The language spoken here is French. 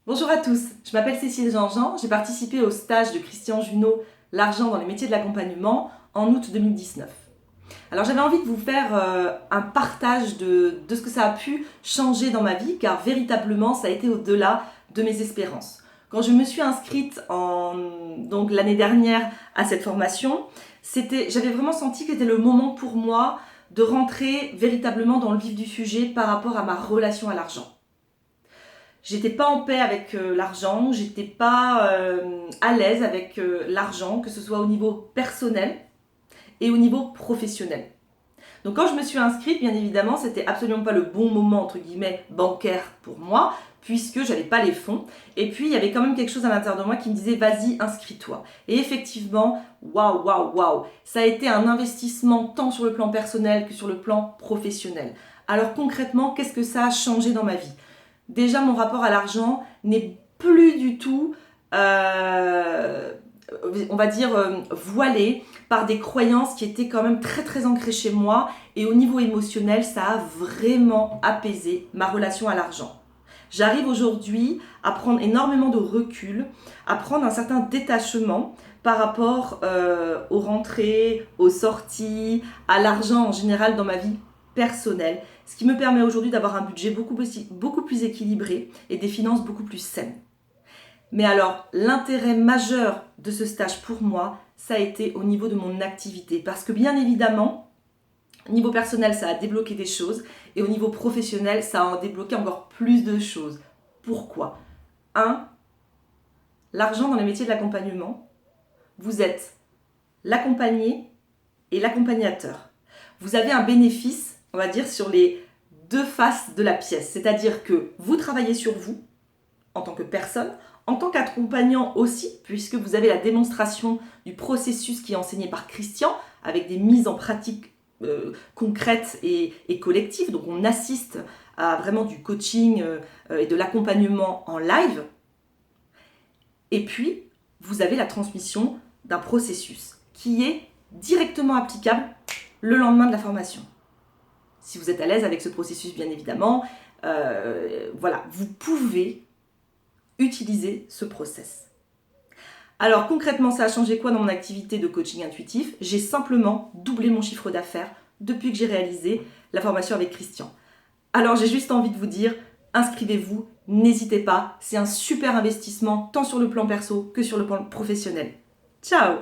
Bonjour à tous, je m'appelle Cécile Jean-Jean, j'ai participé au stage de Christian Junot, l'argent dans les métiers de l'accompagnement, en août 2019. Alors j'avais envie de vous faire un partage de ce que ça a pu changer dans ma vie, car véritablement ça a été au-delà de mes espérances. Quand je me suis inscrite donc l'année dernière à cette formation, j'avais vraiment senti que c'était le moment pour moi de rentrer véritablement dans le vif du sujet par rapport à ma relation à l'argent. J'étais pas en paix avec l'argent, j'étais pas à l'aise avec l'argent, que ce soit au niveau personnel et au niveau professionnel. Donc quand je me suis inscrite, bien évidemment, c'était absolument pas le bon moment, entre guillemets, bancaire pour moi, puisque j'avais pas les fonds. Et puis il y avait quand même quelque chose à l'intérieur de moi qui me disait vas-y, inscris-toi. Et effectivement, waouh, ça a été un investissement tant sur le plan personnel que sur le plan professionnel. Alors concrètement, qu'est-ce que ça a changé dans ma vie ? Déjà, mon rapport à l'argent n'est plus du tout, on va dire, voilé par des croyances qui étaient quand même très très ancrées chez moi. Et au niveau émotionnel, ça a vraiment apaisé ma relation à l'argent. J'arrive aujourd'hui à prendre énormément de recul, à prendre un certain détachement par rapport aux rentrées, aux sorties, à l'argent en général dans ma vie personnelle, ce qui me permet aujourd'hui d'avoir un budget beaucoup plus équilibré et des finances beaucoup plus saines. Mais alors, l'intérêt majeur de ce stage pour moi, ça a été au niveau de mon activité. Parce que bien évidemment, au niveau personnel, ça a débloqué des choses. Et au niveau professionnel, ça a débloqué encore plus de choses. Pourquoi ? 1. L'argent dans les métiers de l'accompagnement. Vous êtes l'accompagné et l'accompagnateur. Vous avez un bénéfice, on va dire, sur les deux faces de la pièce. C'est-à-dire que vous travaillez sur vous, en tant que personne, en tant qu'accompagnant aussi, puisque vous avez la démonstration du processus qui est enseigné par Christian, avec des mises en pratique concrètes et collectives. Donc on assiste à vraiment du coaching et de l'accompagnement en live. Et puis, vous avez la transmission d'un processus qui est directement applicable le lendemain de la formation. Si vous êtes à l'aise avec ce processus, bien évidemment, voilà, vous pouvez utiliser ce process. Alors concrètement, ça a changé quoi dans mon activité de coaching intuitif ? J'ai simplement doublé mon chiffre d'affaires depuis que j'ai réalisé la formation avec Christian. Alors j'ai juste envie de vous dire, inscrivez-vous, n'hésitez pas, c'est un super investissement tant sur le plan perso que sur le plan professionnel. Ciao !